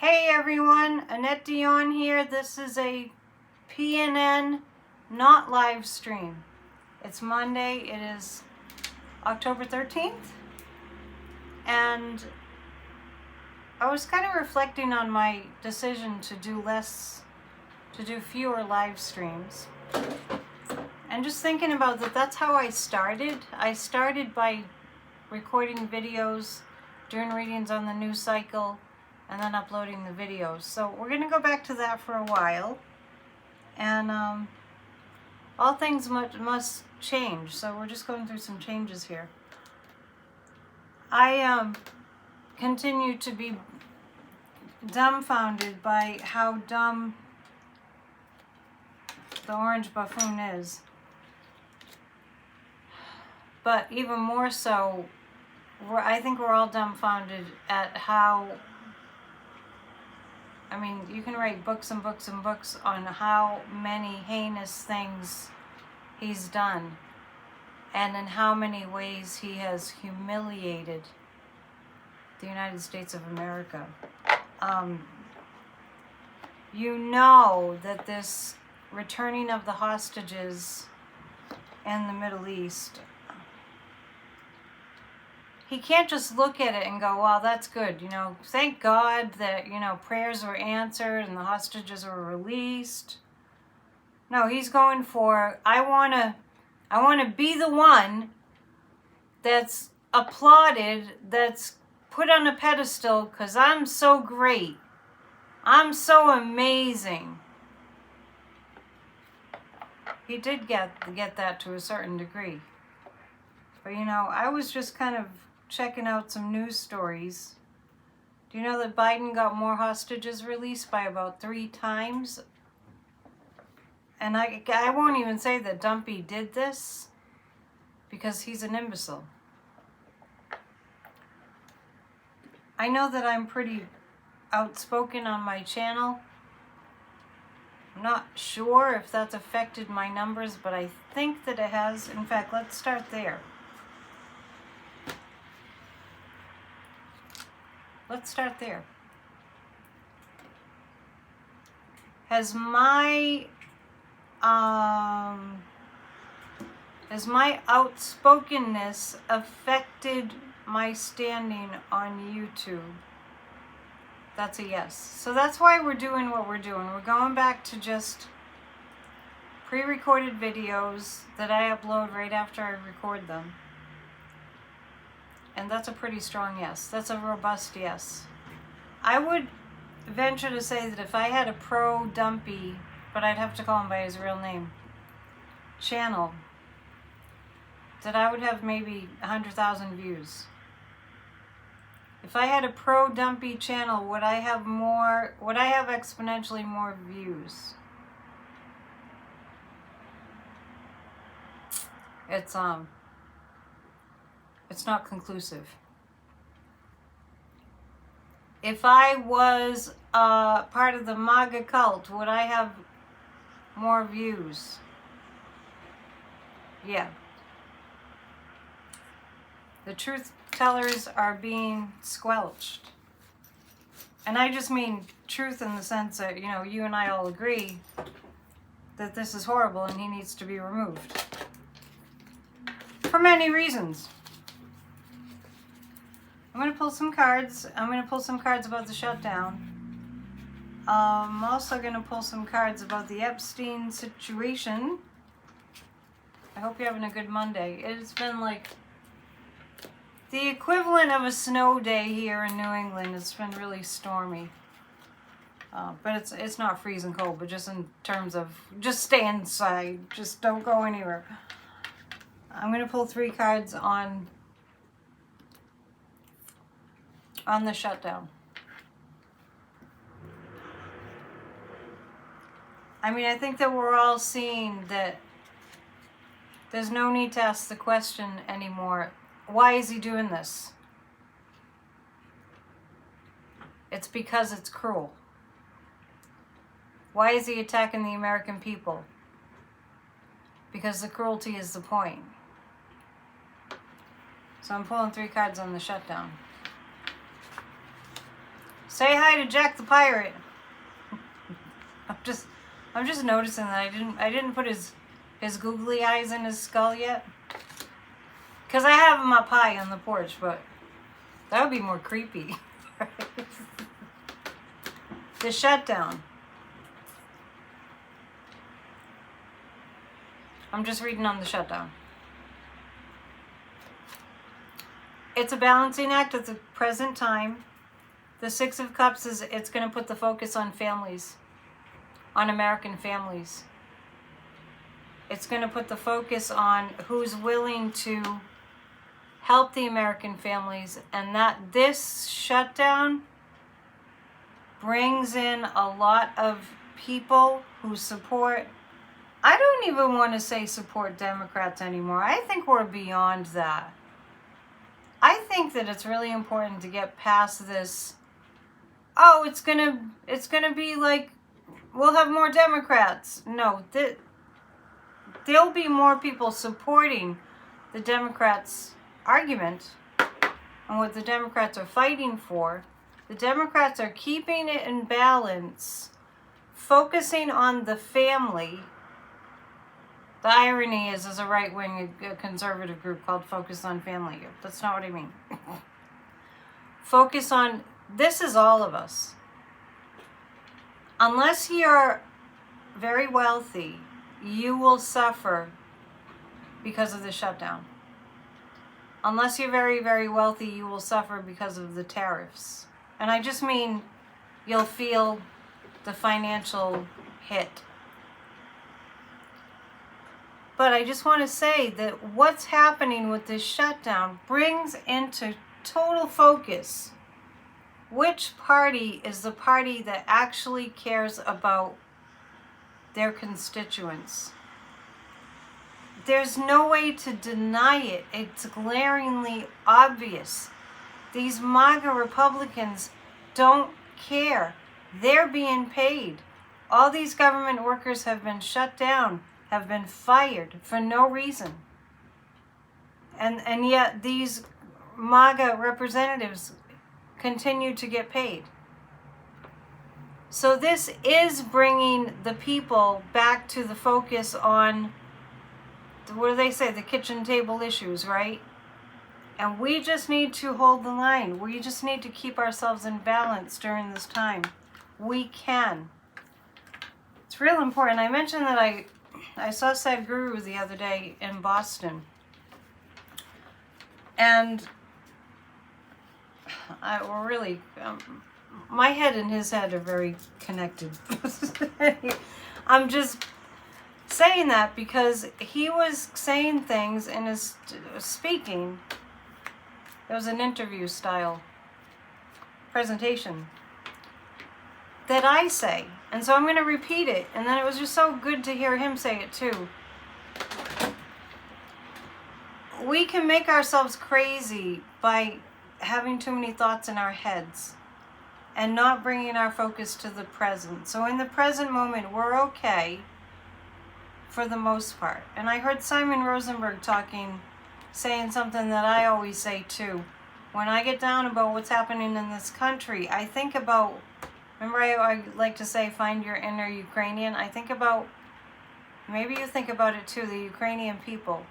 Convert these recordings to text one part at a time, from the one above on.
Hey everyone, Annette Dion here. This is a PNN not live stream. It's Monday, it is October 13th, and I was kind of reflecting on my decision to do fewer live streams. And just thinking about that's how I started. I started by recording videos, doing readings on the news cycle, and then uploading the videos. So we're going to go back to that for a while. And all things must change. So we're just going through some changes here. I continue to be dumbfounded by how dumb the orange buffoon is. But even more so, I think we're all dumbfounded at how, I mean, you can write books and books and books on how many heinous things he's done and in how many ways he has humiliated the United States of America. You know that this returning of the hostages in the Middle East, he can't just look at it and go, well, that's good. You know, thank God that, prayers were answered and the hostages were released. No, he's going for, I want to be the one that's applauded, that's put on a pedestal because I'm so great. I'm so amazing. He did get that to a certain degree. But, I was just kind of checking out some news stories. Do you know that Biden got more hostages released by about 3 times? And I won't even say that Dumpy did this because he's an imbecile. I know that I'm pretty outspoken on my channel. I'm not sure if that's affected my numbers, but I think that it has. In fact, let's start there. Let's start there. Has my outspokenness affected my standing on YouTube? That's a yes. So that's why we're doing what we're doing. We're going back to just pre-recorded videos that I upload right after I record them. And that's a pretty strong yes. That's a robust yes. I would venture to say that if I had a pro Dumpy, but I'd have to call him by his real name, channel, that I would have maybe 100,000 views. If I had a pro Dumpy channel, would I have exponentially more views? It's not conclusive. If I was part of the MAGA cult, would I have more views? Yeah. The truth tellers are being squelched. And I just mean truth in the sense that, you and I all agree that this is horrible and he needs to be removed. For many reasons. I'm going to pull some cards. I'm going to pull some cards about the shutdown. I'm also going to pull some cards about the Epstein situation. I hope you're having a good Monday. It's been like the equivalent of a snow day here in New England. It's been really stormy. But it's not freezing cold, but just in terms of just stay inside. Just don't go anywhere. I'm going to pull 3 cards on the shutdown. I mean, I think that we're all seeing that there's no need to ask the question anymore. Why is he doing this? It's because it's cruel. Why is he attacking the American people? Because the cruelty is the point. So I'm pulling 3 cards on the shutdown. Say hi to Jack the Pirate. I'm just noticing that I didn't put his googly eyes in his skull yet. Cause I have him up high on the porch, but that would be more creepy. The shutdown. I'm just reading on the shutdown. It's a balancing act at the present time. The Six of Cups it's going to put the focus on families, on American families. It's going to put the focus on who's willing to help the American families, and that this shutdown brings in a lot of people who support, I don't even want to say support Democrats anymore. I think we're beyond that. I think that it's really important to get past this, oh, it's gonna be like, we'll have more Democrats. No, there'll be more people supporting the Democrats' argument and what the Democrats are fighting for. The Democrats are keeping it in balance, focusing on the family. The irony is, as a right-wing conservative group called Focus on Family. That's not what I mean. Focus on, this is all of us. Unless you're very wealthy, you will suffer because of the shutdown. Unless you're very, very wealthy, you will suffer because of the tariffs. And I just mean you'll feel the financial hit. But I just want to say that what's happening with this shutdown brings into total focus which party is the party that actually cares about their constituents. There's no way to deny it. It's glaringly obvious. These MAGA Republicans don't care. They're being paid. All these government workers have been shut down, have been fired for no reason. And yet these MAGA representatives continue to get paid. So this is bringing the people back to the focus on, what do they say, the kitchen table issues, right? And we just need to hold the line. We just need to keep ourselves in balance during this time. We can. It's real important. I mentioned that I saw Sadhguru the other day in Boston. And my head and his head are very connected. I'm just saying that because he was saying things in his speaking. It was an interview style presentation that I say. And so I'm going to repeat it. And then it was just so good to hear him say it too. We can make ourselves crazy by having too many thoughts in our heads and not bringing our focus to the present. So in the present moment, we're okay for the most part. And I heard Simon Rosenberg saying something that I always say too. When I get down about what's happening in this country, I think about, remember I like to say, find your inner Ukrainian. I think about, maybe you think about it too, the Ukrainian people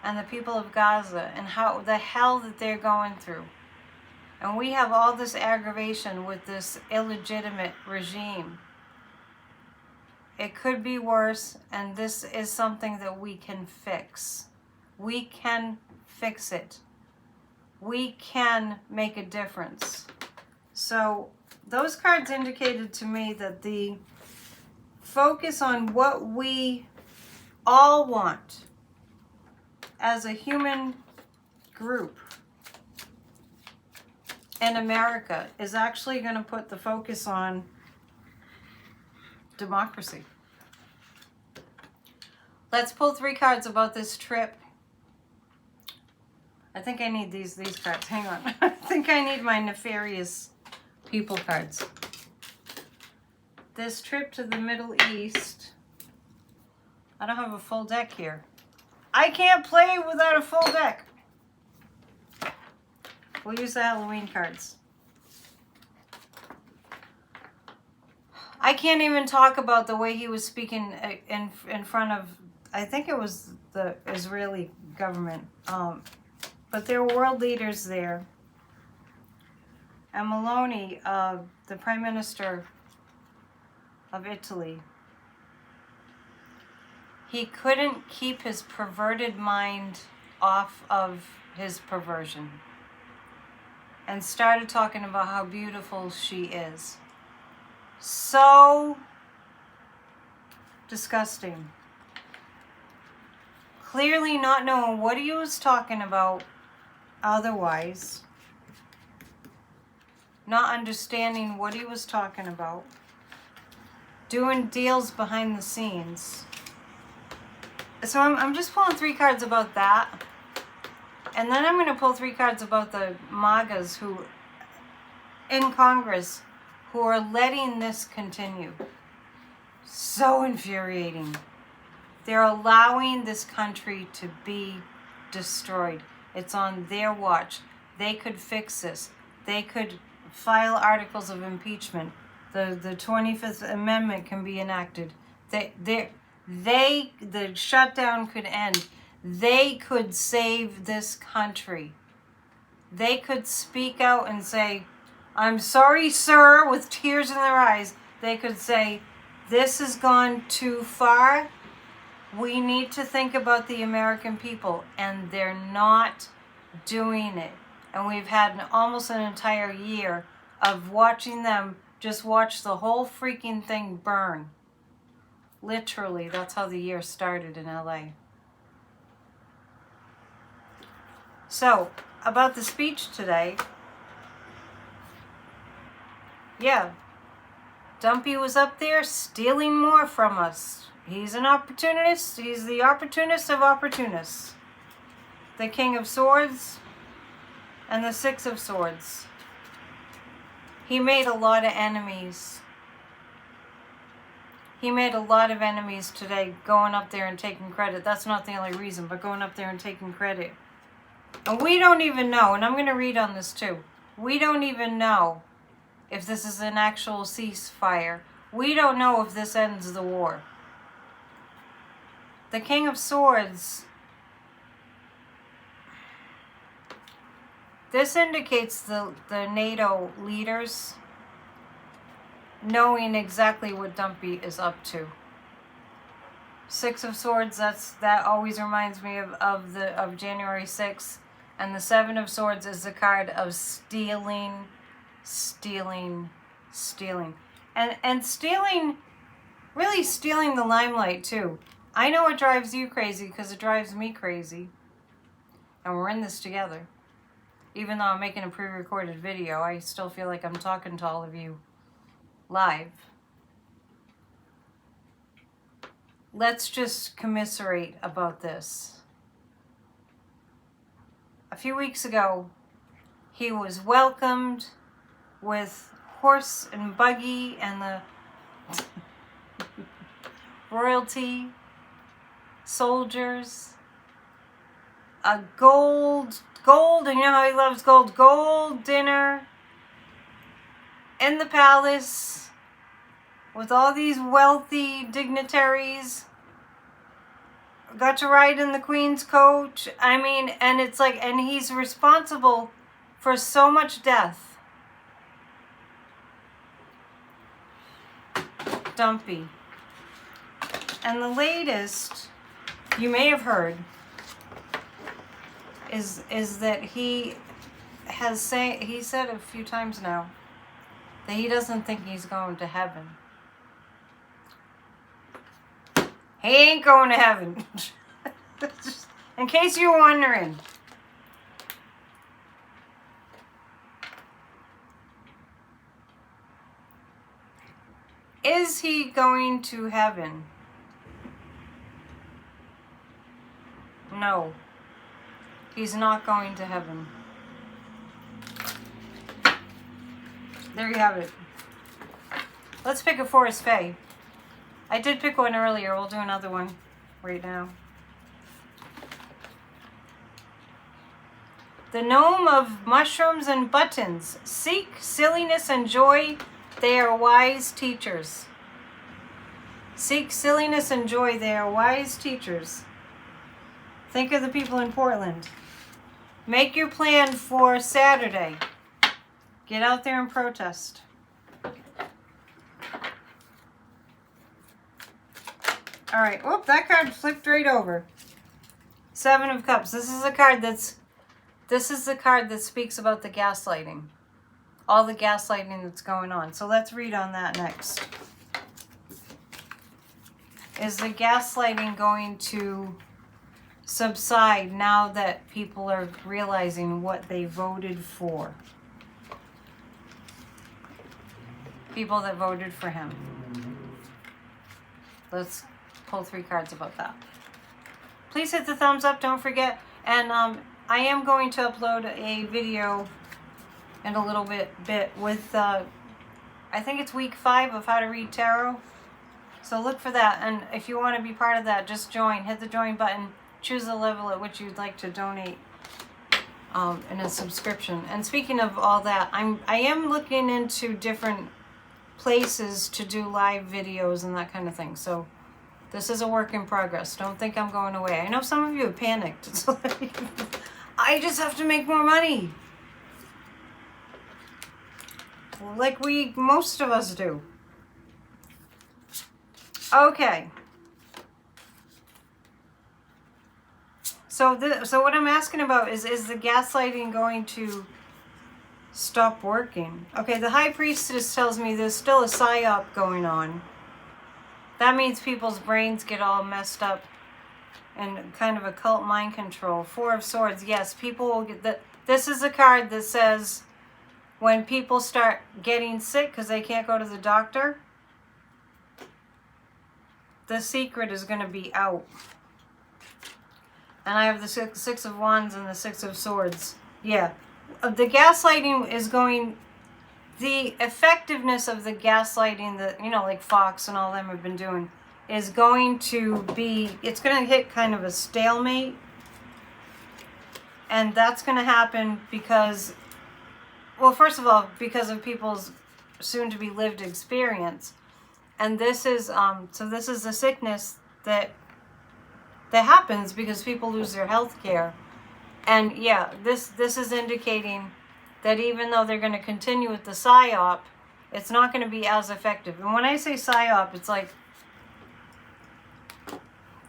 and the people of Gaza and how the hell that they're going through. And we have all this aggravation with this illegitimate regime. It could be worse, and this is something that we can fix. We can fix it. We can make a difference. So those cards indicated to me that the focus on what we all want as a human group in America is actually going to put the focus on democracy. Let's pull 3 cards about this trip. I think I need these cards. Hang on. I think I need my nefarious people cards. This trip to the Middle East. I don't have a full deck here. I can't play without a full deck. We'll use the Halloween cards. I can't even talk about the way he was speaking in front of, I think it was the Israeli government. But there were world leaders there. And Meloni, the Prime Minister of Italy, he couldn't keep his perverted mind off of his perversion and started talking about how beautiful she is. So disgusting. Clearly not knowing what he was talking about otherwise. Not understanding what he was talking about. Doing deals behind the scenes. So I'm just pulling 3 cards about that. And then I'm going to pull 3 cards about the MAGAs who, in Congress, who are letting this continue. So infuriating. They're allowing this country to be destroyed. It's on their watch. They could fix this. They could file articles of impeachment. The 25th Amendment can be enacted. The shutdown could end. They could save this country. They could speak out and say, "I'm sorry, sir," with tears in their eyes. They could say, "This has gone too far. We need to think about the American people." And they're not doing it. And we've had almost an entire year of watching them just watch the whole freaking thing burn. Literally, that's how the year started in LA. So, about the speech today. Yeah, Dumpy was up there stealing more from us. He's an opportunist. He's the opportunist of opportunists. The King of Swords and the Six of Swords. He made a lot of enemies. He made a lot of enemies today going up there and taking credit. That's not the only reason, but going up there and taking credit. And we don't even know, and I'm going to read on this too. We don't even know if this is an actual ceasefire. We don't know if this ends the war. The King of Swords. This indicates the NATO leaders knowing exactly what Dumpy is up to. Six of Swords, that always reminds me of January 6th. And the Seven of Swords is the card of stealing. And stealing, really stealing the limelight too. I know it drives you crazy because it drives me crazy. And we're in this together. Even though I'm making a pre-recorded video, I still feel like I'm talking to all of you live. Let's just commiserate about this. A few weeks ago, he was welcomed with horse and buggy and the royalty, soldiers, a gold, and you know how he loves gold dinner in the palace with all these wealthy dignitaries. Got to ride in the Queen's coach. I mean, and it's like, and he's responsible for so much death. Dumpy. And the latest, you may have heard, is that he said a few times now that he doesn't think he's going to heaven. He ain't going to heaven. In case you're wondering. Is he going to heaven? No. He's not going to heaven. There you have it. Let's pick a Forest Fae. I did pick one earlier. We'll do another one right now. The gnome of mushrooms and buttons. Seek silliness and joy. They are wise teachers. Seek silliness and joy. They are wise teachers. Think of the people in Portland. Make your plan for Saturday. Get out there and protest. All right. Whoop, that card flipped right over. Seven of Cups. This is the card that speaks about the gaslighting. All the gaslighting that's going on. So let's read on that next. Is the gaslighting going to subside now that people are realizing what they voted for? People that voted for him. Let's pull 3 cards about that. Please hit the thumbs up, don't forget. And I am going to upload a video in a little bit with, I think it's week 5 of how to read tarot. So look for that. And if you want to be part of that, just join. Hit the join button. Choose the level at which you'd like to donate in a subscription. And speaking of all that, I am looking into different places to do live videos and that kind of thing. So this is a work in progress. Don't think I'm going away. I know some of you have panicked. It's like, I just have to make more money. Like most of us do. Okay. So what I'm asking about is the gaslighting going to stop working? Okay, the High Priestess tells me there's still a psyop going on. That means people's brains get all messed up and kind of occult mind control. 4 of Swords, yes, people will get that. This is a card that says when people start getting sick because they can't go to the doctor, the secret is going to be out. And I have the Six of Wands and the 6 of Swords. Yeah. The gaslighting is going... The effectiveness of the gaslighting that, like Fox and all them have been doing is going to be... It's going to hit kind of a stalemate. And that's going to happen because... Well, first of all, because of people's soon-to-be lived experience. And this is... So this is the sickness that happens because people lose their health care. And yeah, this is indicating that even though they're going to continue with the psyop, it's not going to be as effective. And when I say psyop, it's like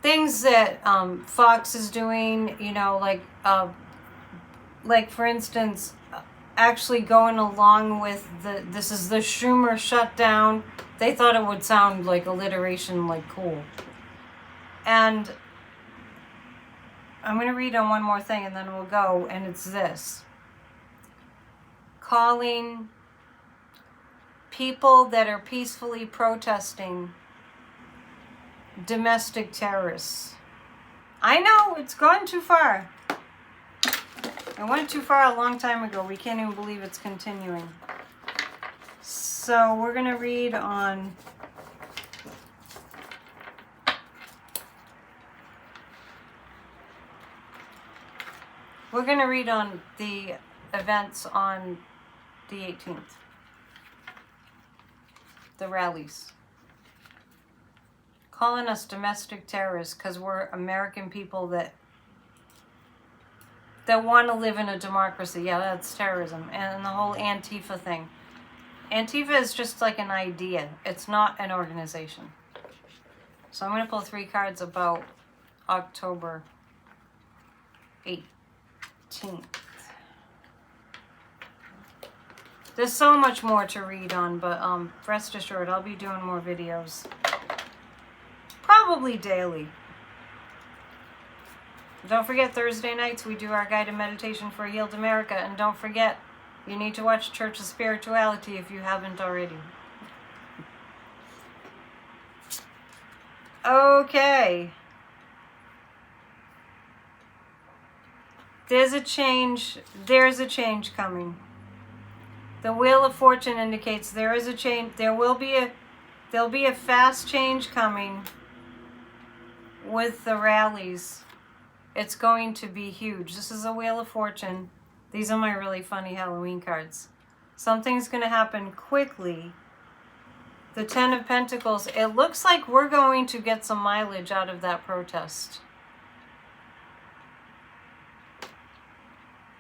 things that Fox is doing, like for instance, actually going along with this is the Schumer shutdown. They thought it would sound like alliteration, like cool. And I'm going to read on one more thing and then we'll go, and it's this. Calling people that are peacefully protesting domestic terrorists. I know, it's gone too far. It went too far a long time ago. We can't even believe it's continuing. So we're going to read on... We're going to read on the events on the 18th. The rallies. Calling us domestic terrorists because we're American people that want to live in a democracy. Yeah, that's terrorism. And the whole Antifa thing. Antifa is just like an idea. It's not an organization. So I'm going to pull 3 cards about October 18th. There's so much more to read on, but rest assured, I'll be doing more videos. Probably daily. Don't forget, Thursday nights we do our guided meditation for a healed America. And don't forget, you need to watch Church of Spirituality if you haven't already. Okay. There's a change coming. The Wheel of Fortune indicates there is a change. There'll be a fast change coming with the rallies. It's going to be huge. This is a Wheel of Fortune. These are my really funny Halloween cards. Something's going to happen quickly the Ten of Pentacles, it looks like we're going to get some mileage out of that protest.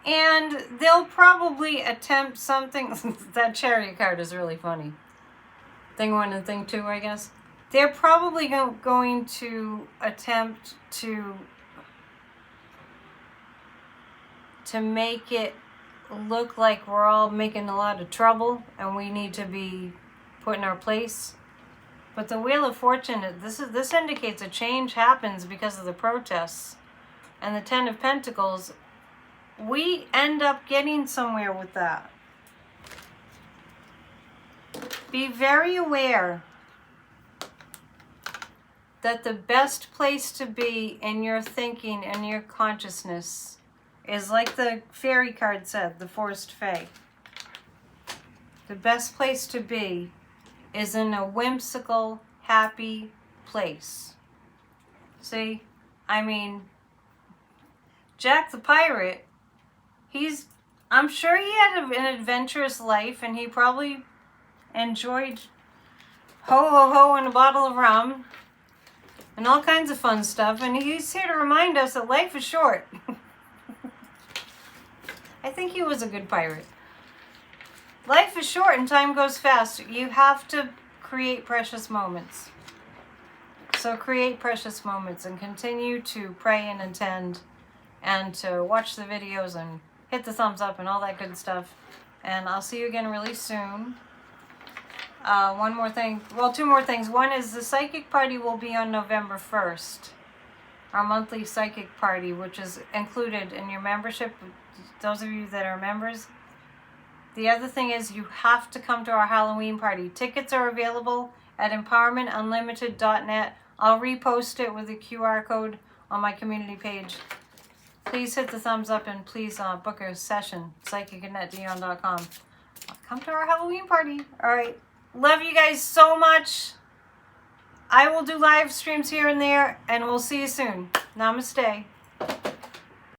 And they'll probably attempt something. That Chariot card is really funny. Thing 1 and thing 2, I guess. They're probably going to attempt to make it look like we're all making a lot of trouble and we need to be put in our place. But the Wheel of Fortune, this indicates a change happens because of the protests. And the Ten of Pentacles, we end up getting somewhere with that. Be very aware that the best place to be in your thinking and your consciousness is, like the fairy card said, the Forced Fae. The best place to be is in a whimsical, happy place. See? I mean, Jack the Pirate, I'm sure he had an adventurous life, and he probably enjoyed ho ho ho and a bottle of rum and all kinds of fun stuff, and he's here to remind us that life is short. I think he was a good pirate. Life is short and time goes fast. You have to create precious moments. So create precious moments and continue to pray and intend and to watch the videos and hit the thumbs up and all that good stuff. And I'll see you again really soon. One more thing. Well, two more things. One is the psychic party will be on November 1st. Our monthly psychic party, which is included in your membership, those of you that are members. The other thing is you have to come to our Halloween party. Tickets are available at empowermentunlimited.net. I'll repost it with a QR code on my community page. Please hit the thumbs up and please book a session, psychic@dion.com. Come to our Halloween party. All right. Love you guys so much. I will do live streams here and there, and we'll see you soon. Namaste.